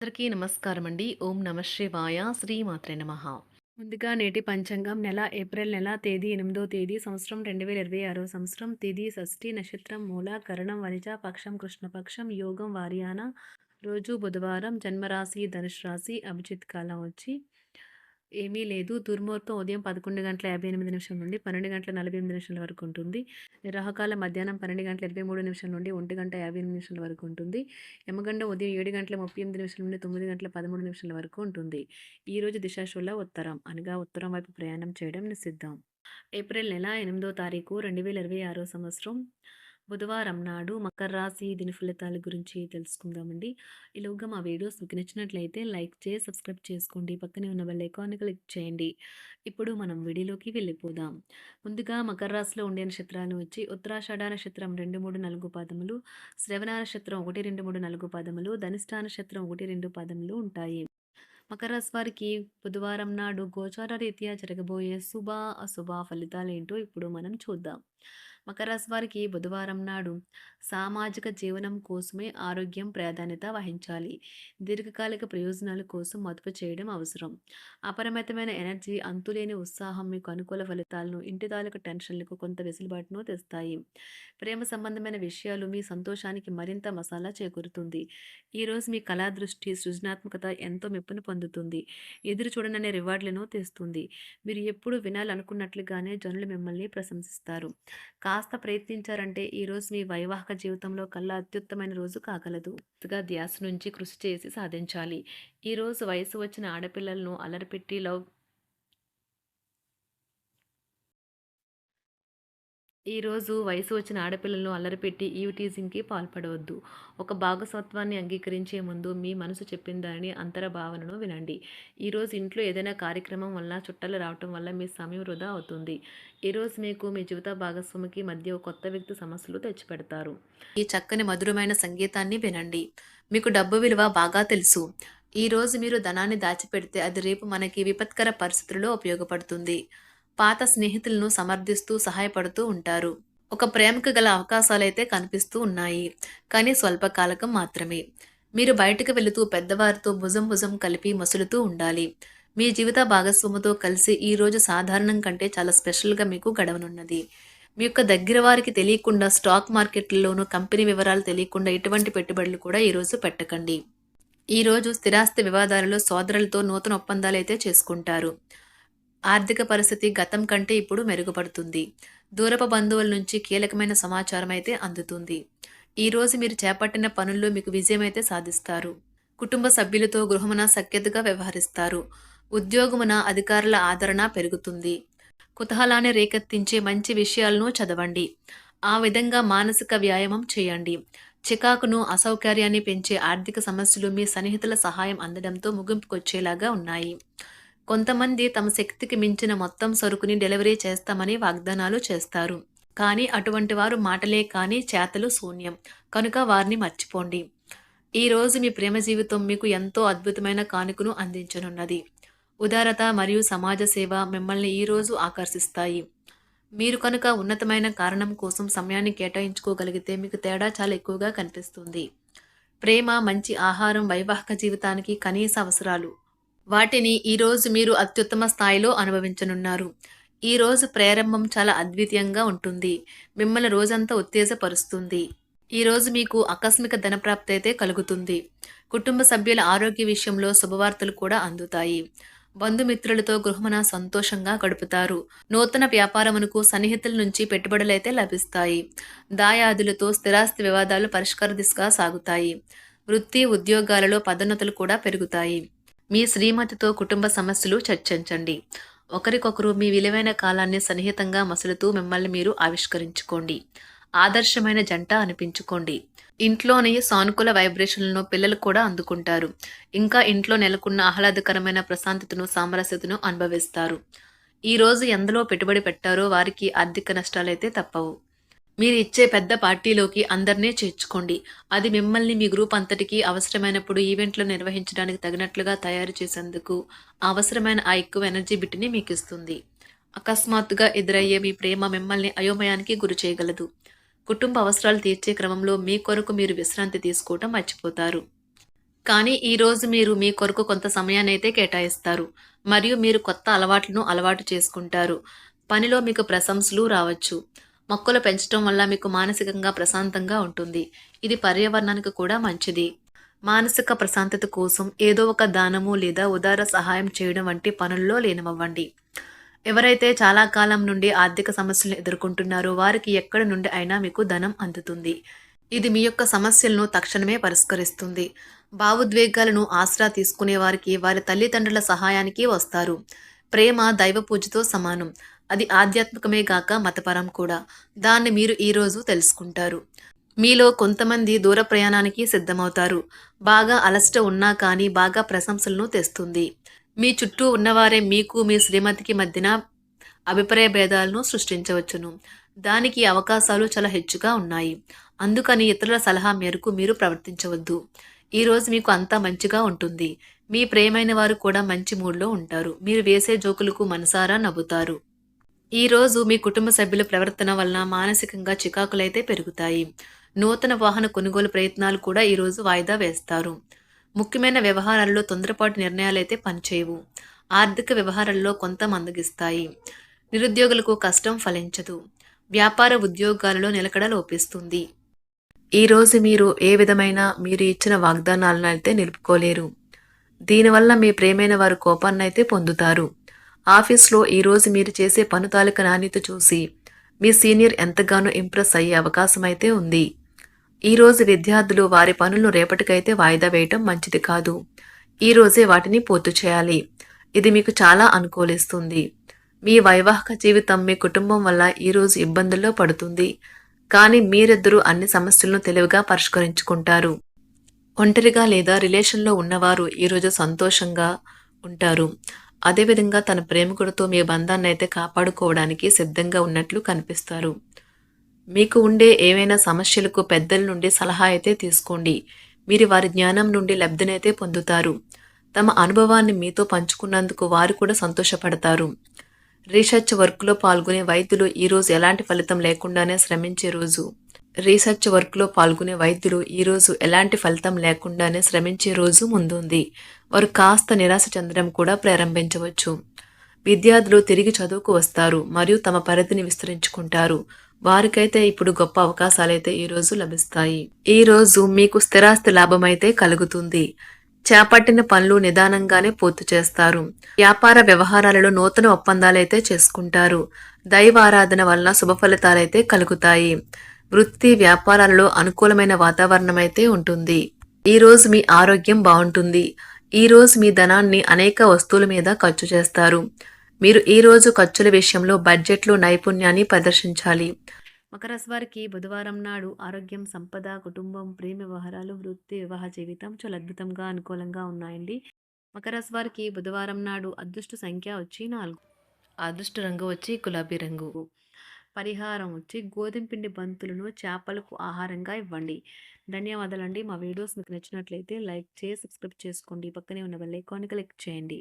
అందరికీ నమస్కారం అండి. ఓం నమ శివాయ. శ్రీమాత్రే నమః. ముందుగా నేటి పంచాంగం నెల ఏప్రిల్ నెల తేదీ 8వ తేదీ సంవత్సరం 2026 సంవత్సరం తిథి షష్ఠి నక్షత్రం మూల కరణం వనిజ పక్షం కృష్ణపక్షం యోగం వార్యాన రోజు బుధవారం జన్మరాశి ధనుసు రాశి అభిజిత్ కాలం వచ్చి ఏమీ లేదు. దుర్ముహూర్తం ఉదయం 11:58 నుండి 12:48 వరకు ఉంటుంది. రాహుకాలం మధ్యాహ్నం 12:23 నుండి 1:58 వరకు ఉంటుంది. యమగండం ఉదయం 7:38 నుండి 9:13 వరకు ఉంటుంది. ఈరోజు దిశాశూల ఉత్తరం అనగా ఉత్తరం వైపు ప్రయాణం చేయడం నిషిద్ధం. ఏప్రిల్ నెల 8వ తారీఖు 2026 సంవత్సరం బుధవారం నాడు మకర రాశి దీని ఫలితాల గురించి తెలుసుకుందామండి. ఈలోగా మా వీడియోస్ మీకు నచ్చినట్లయితే లైక్ చేసి సబ్స్క్రైబ్ చేసుకోండి. పక్కనే ఉన్న బెల్ ఐకాన్ని క్లిక్ చేయండి. ఇప్పుడు మనం వీడియోలోకి వెళ్ళిపోదాం. ముందుగా మకర రాశిలో ఉండే నక్షత్రాలు వచ్చి ఉత్తరాషాఢ నక్షత్రం 2, 3, 4 పాదములు, శ్రవణ నక్షత్రం 1, 2, 3, 4 పాదములు, ధనిష్ఠ నక్షత్రం 1, 2 పాదములు ఉంటాయి. మకర రాశి వారికి బుధవారం నాడు గోచార రీత్యా జరగబోయే శుభ అశుభ ఫలితాలు ఏంటో ఇప్పుడు మనం చూద్దాం. మకర రాశి వారికి బుధవారం నాడు సామాజిక జీవనం కోసమే ఆరోగ్యం ప్రాధాన్యత వహించాలి. దీర్ఘకాలిక ప్రయోజనాల కోసం మదుపు చేయడం అవసరం. అపరిమితమైన ఎనర్జీ, అంతులేని ఉత్సాహం మీకు అనుకూల ఫలితాలను, ఇంటి తాలూకు టెన్షన్లకు కొంత వెసులుబాటును తెస్తాయి. ప్రేమ సంబంధమైన విషయాలు మీ సంతోషానికి మరింత మసాలా చేకూరుతుంది. ఈరోజు మీ కళా దృష్టి, సృజనాత్మకత ఎంతో మెప్పును పొందుతుంది. ఎదురు చూడననే రివార్డులను తెస్తుంది. మీరు ఎప్పుడు వినాలనుకున్నట్లుగానే జనులు మిమ్మల్ని ప్రశంసిస్తారు. కాస్త ప్రయత్నించారంటే ఈరోజు మీ వైవాహిక జీవితంలో కల్లా అత్యుత్తమైన రోజు కాగలదు. ధ్యాస నుంచి కృషి చేసి సాధించాలి. ఈరోజు వయసు వచ్చిన ఆడపిల్లలను అలరిపెట్టి ఈరోజు వయసు వచ్చిన ఆడపిల్లలను అల్లరిపెట్టి ఈవ్ టీజింగ్కి పాల్పడవద్దు. ఒక భాగస్వాత్వాన్ని అంగీకరించే ముందు మీ మనసు చెప్పిన దానిని అంతర్భావనను వినండి. ఈరోజు ఇంట్లో ఏదైనా కార్యక్రమం వల్ల చుట్టాలు రావటం వల్ల మీ సమయం వృధా అవుతుంది. ఈరోజు మీకు మీ జీవిత భాగస్వామికి మధ్య ఒక కొత్త వ్యక్తి సమస్యలు తెచ్చిపెడతారు. ఈ చక్కని మధురమైన సంగీతాన్ని వినండి. మీకు డబ్బు విలువ బాగా తెలుసు. ఈరోజు మీరు ధనాన్ని దాచిపెడితే అది రేపు మనకి విపత్కర పరిస్థితుల్లో ఉపయోగపడుతుంది. పాత స్నేహితులను సమర్థిస్తూ సహాయపడుతూ ఉంటారు. ఒక ప్రేమకు గల అవకాశాలైతే కనిపిస్తూ ఉన్నాయి, కానీ స్వల్పకాలకం మాత్రమే. మీరు బయటకు వెళుతూ పెద్దవారితో భుజం భుజం కలిపి మసులుతూ ఉండాలి. మీ జీవిత భాగస్వామితో కలిసి ఈ రోజు సాధారణం కంటే చాలా స్పెషల్గా మీకు గడవనున్నది. మీ యొక్క దగ్గర వారికి తెలియకుండా స్టాక్ మార్కెట్లలోనూ కంపెనీ వివరాలు తెలియకుండా ఎటువంటి పెట్టుబడులు కూడా ఈరోజు పెట్టకండి. ఈరోజు స్థిరాస్తి వివాదాలలో సోదరులతో నూతన ఒప్పందాలు అయితే చేసుకుంటారు. ఆర్థిక పరిస్థితి గతం కంటే ఇప్పుడు మెరుగుపడుతుంది. దూరపు బంధువుల నుంచి కీలకమైన సమాచారం అయితే అందుతుంది. ఈరోజు మీరు చేపట్టిన పనుల్లో మీకు విజయం అయితే సాధిస్తారు. కుటుంబ సభ్యులతో గృహమున సఖ్యతగా వ్యవహరిస్తారు. ఉద్యోగమున అధికారుల ఆదరణ పెరుగుతుంది. కుతూహలాన్ని రేకెత్తించే మంచి విషయాలను చదవండి. ఆ విధంగా మానసిక వ్యాయామం చేయండి. చికాకును, అసౌకర్యాన్ని పెంచే ఆర్థిక సమస్యలు మీ సన్నిహితుల సహాయం అందడంతో ముగింపుకొచ్చేలాగా ఉన్నాయి. కొంతమంది తమ శక్తికి మించిన మొత్తం సరుకుని డెలివరీ చేస్తామని వాగ్దానాలు చేస్తారు. కానీ అటువంటి వారు మాటలే కానీ చేతలు శూన్యం. కనుక వారిని మర్చిపోండి. ఈరోజు మీ ప్రేమ జీవితం మీకు ఎంతో అద్భుతమైన కానుకను అందించనున్నది. ఉదారత మరియు సమాజ సేవ మిమ్మల్ని ఈరోజు ఆకర్షిస్తాయి. మీరు కనుక ఉన్నతమైన కారణం కోసం సమయాన్ని కేటాయించుకోగలిగితే మీకు తేడా చాలా ఎక్కువగా కనిపిస్తుంది. ప్రేమ, మంచి ఆహారం వైవాహిక జీవితానికి కనీస అవసరాలు. వాటిని ఈరోజు మీరు అత్యుత్తమ స్థాయిలో అనుభవించనున్నారు. ఈరోజు ప్రారంభం చాలా అద్వితీయంగా ఉంటుంది. మిమ్మల్ని రోజంతా ఉత్తేజపరుస్తుంది. ఈరోజు మీకు ఆకస్మిక ధనప్రాప్తి అయితే కలుగుతుంది. కుటుంబ సభ్యుల ఆరోగ్య విషయంలో శుభవార్తలు కూడా అందుతాయి. బంధుమిత్రులతో గృహమున సంతోషంగా గడుపుతారు. నూతన వ్యాపారమునకు సన్నిహితుల నుంచి పెట్టుబడులైతే లభిస్తాయి. దాయాదులతో స్థిరాస్తి వివాదాలు పరిష్కార దిశగా సాగుతాయి. వృత్తి, ఉద్యోగాలలో పదోన్నతులు కూడా పెరుగుతాయి. మీ శ్రీమతితో కుటుంబ సమస్యలు చర్చించండి. ఒకరికొకరు మీ విలువైన కాలాన్ని సన్నిహితంగా మసులుతూ మిమ్మల్ని మీరు ఆవిష్కరించుకోండి. ఆదర్శమైన జంట అనిపించుకోండి. ఇంట్లోని సానుకూల వైబ్రేషన్లను పిల్లలు కూడా అందుకుంటారు. ఇంకా ఇంట్లో నెలకొన్న ఆహ్లాదకరమైన ప్రశాంతతను, సామరస్యతను అనుభవిస్తారు. ఈరోజు ఎందులో పెట్టుబడి పెట్టారో వారికి ఆర్థిక నష్టాలైతే తప్పవు. మీరు ఇచ్చే పెద్ద పార్టీలోకి అందరినీ చేర్చుకోండి. అది మిమ్మల్ని మీ గ్రూప్ అంతటికి అవసరమైనప్పుడు ఈవెంట్లు నిర్వహించడానికి తగినట్లుగా తయారు చేసేందుకు అవసరమైన ఆ ఎక్కువ ఎనర్జీ బిట్ని మీకు ఇస్తుంది. అకస్మాత్తుగా ఎదురయ్యే మీ ప్రేమ మిమ్మల్ని అయోమయానికి గురి చేయగలదు. కుటుంబ అవసరాలు తీర్చే క్రమంలో మీ కొరకు మీరు విశ్రాంతి తీసుకోవటం మర్చిపోతారు. కానీ ఈరోజు మీరు మీ కొరకు కొంత సమయాన్నైతే కేటాయిస్తారు. మరియు మీరు కొత్త అలవాట్లను అలవాటు చేసుకుంటారు. పనిలో మీకు ప్రశంసలు రావచ్చు. మొక్కలు పెంచడం వల్ల మీకు మానసికంగా ప్రశాంతంగా ఉంటుంది. ఇది పర్యావరణానికి కూడా మంచిది. మానసిక ప్రశాంతత కోసం ఏదో ఒక దానము లేదా ఉదార సహాయం చేయడం వంటి పనుల్లో లీనమవ్వండి. ఎవరైతే చాలా కాలం నుండి ఆర్థిక సమస్యలను ఎదుర్కొంటున్నారో వారికి ఎక్కడి నుండి అయినా మీకు ధనం అందుతుంది. ఇది మీ యొక్క సమస్యలను తక్షణమే పరిష్కరిస్తుంది. భావోద్వేగాలను ఆసరా తీసుకునే వారికి వారి తల్లిదండ్రుల సహాయానికి వస్తారు. ప్రేమ దైవ పూజతో సమానం. అది ఆధ్యాత్మికమే గాక మతపరం కూడా. దాన్ని మీరు ఈరోజు తెలుసుకుంటారు. మీలో కొంతమంది దూర ప్రయాణానికి సిద్ధమవుతారు. బాగా అలసట ఉన్నా కానీ బాగా ప్రశంసలను తెస్తుంది. మీ చుట్టూ ఉన్నవారే మీకు మీ శ్రీమతికి మధ్యన అభిప్రాయ భేదాలను సృష్టించవచ్చును. దానికి అవకాశాలు చాలా హెచ్చుగా ఉన్నాయి. అందుకని ఇతరుల సలహా మేరకు మీరు ప్రవర్తించవద్దు. ఈరోజు మీకు అంతా మంచిగా ఉంటుంది. మీ ప్రియమైన వారు కూడా మంచి మూడ్లో ఉంటారు. మీరు వేసే జోకులకు మనసారా నవ్వుతారు. ఈరోజు మీ కుటుంబ సభ్యుల ప్రవర్తన వలన మానసికంగా చికాకులైతే పెరుగుతాయి. నూతన వాహన కొనుగోలు ప్రయత్నాలు కూడా ఈరోజు వాయిదా వేస్తారు. ముఖ్యమైన వ్యవహారాల్లో తొందరపాటు నిర్ణయాలైతే పనిచేయవు. ఆర్థిక వ్యవహారాల్లో కొంత మందగిస్తాయి. నిరుద్యోగులకు కష్టం ఫలించదు. వ్యాపార ఉద్యోగాలలో నిలకడ లోపిస్తుంది. ఈరోజు మీరు ఏ విధమైన మీరు ఇచ్చిన వాగ్దానాలను అయితే నిలుపుకోలేరు. దీనివల్ల మీ ప్రేమైన వారు కోపాన్నైతే పొందుతారు. ఆఫీస్లో ఈరోజు మీరు చేసే పను తాలూకా నాణ్యత చూసి మీ సీనియర్ ఎంతగానో ఇంప్రెస్ అయ్యే అవకాశం అయితే ఉంది. ఈరోజు విద్యార్థులు వారి పనులను రేపటికైతే వాయిదా వేయటం మంచిది కాదు. ఈరోజే వాటిని పూర్తి చేయాలి. ఇది మీకు చాలా అనుకూలిస్తుంది. మీ వైవాహిక జీవితం మీ కుటుంబం వల్ల ఈరోజు ఇబ్బందుల్లో పడుతుంది. కానీ మీరిద్దరూ అన్ని సమస్యలను తెలివిగా పరిష్కరించుకుంటారు. ఒంటరిగా లేదా రిలేషన్లో ఉన్నవారు ఈరోజు సంతోషంగా ఉంటారు. అదేవిధంగా తన ప్రేమికుడితో మీ బంధాన్ని అయితే కాపాడుకోవడానికి సిద్ధంగా ఉన్నట్లు కనిపిస్తారు. మీకు ఉండే ఏవైనా సమస్యలకు పెద్దల నుండి సలహా అయితే తీసుకోండి. మీరు వారి జ్ఞానం నుండి లబ్ధినైతే పొందుతారు. తమ అనుభవాన్ని మీతో పంచుకున్నందుకు వారు కూడా సంతోషపడతారు. రీసెర్చ్ వర్క్లో పాల్గొనే వైద్యులు ఈరోజు ఎలాంటి ఫలితం లేకుండానే శ్రమించే రోజు. రీసెర్చ్ వర్క్లో పాల్గొనే వైద్యులు ఈరోజు ఎలాంటి ఫలితం లేకుండానే శ్రమించే రోజు ముందుంది. వారు కాస్త నిరాశ చెందడం కూడా ప్రారంభించవచ్చు. విద్యార్థులు తిరిగి చదువుకు వస్తారు మరియు తమ పరిధిని విస్తరించుకుంటారు. వారికైతే ఇప్పుడు గొప్ప అవకాశాలైతే ఈరోజు లభిస్తాయి. ఈరోజు మీకు స్థిరాస్తి లాభమైతే కలుగుతుంది. చేపట్టిన పనులు నిదానంగానే పూర్తి చేస్తారు. వ్యాపార వ్యవహారాలలో నూతన ఒప్పందాలైతే చేసుకుంటారు. దైవ ఆరాధన వలన శుభ ఫలితాలైతే కలుగుతాయి. వృత్తి వ్యాపారాలలో అనుకూలమైన వాతావరణం అయితే ఉంటుంది. ఈరోజు మీ ఆరోగ్యం బాగుంటుంది. ఈరోజు మీ ధనాన్ని అనేక వస్తువుల మీద ఖర్చు చేస్తారు. మీరు ఈరోజు ఖర్చుల విషయంలో బడ్జెట్లో నైపుణ్యాన్ని ప్రదర్శించాలి. మకర రాశి వారికి బుధవారం నాడు ఆరోగ్యం, సంపద, కుటుంబం, ప్రేమ వ్యవహారాలు, వృత్తి, వివాహ జీవితం చాలా అద్భుతంగా అనుకూలంగా ఉన్నాయండి. మకర రాశి వారికి బుధవారం నాడు అదృష్ట సంఖ్య వచ్చి 4. అదృష్ట రంగు వచ్చి గులాబీ రంగు. పరిహారం వచ్చి గోధుమ పిండి బంతులను చేపలకు ఆహారంగా ఇవ్వండి. ధన్యవాదాలండి. మా వీడియోస్ మీకు నచ్చినట్లయితే లైక్ చేసి సబ్స్క్రైబ్ చేసుకోండి. పక్కనే ఉన్న బెల్ ఐకాన్ని క్లిక్ చేయండి.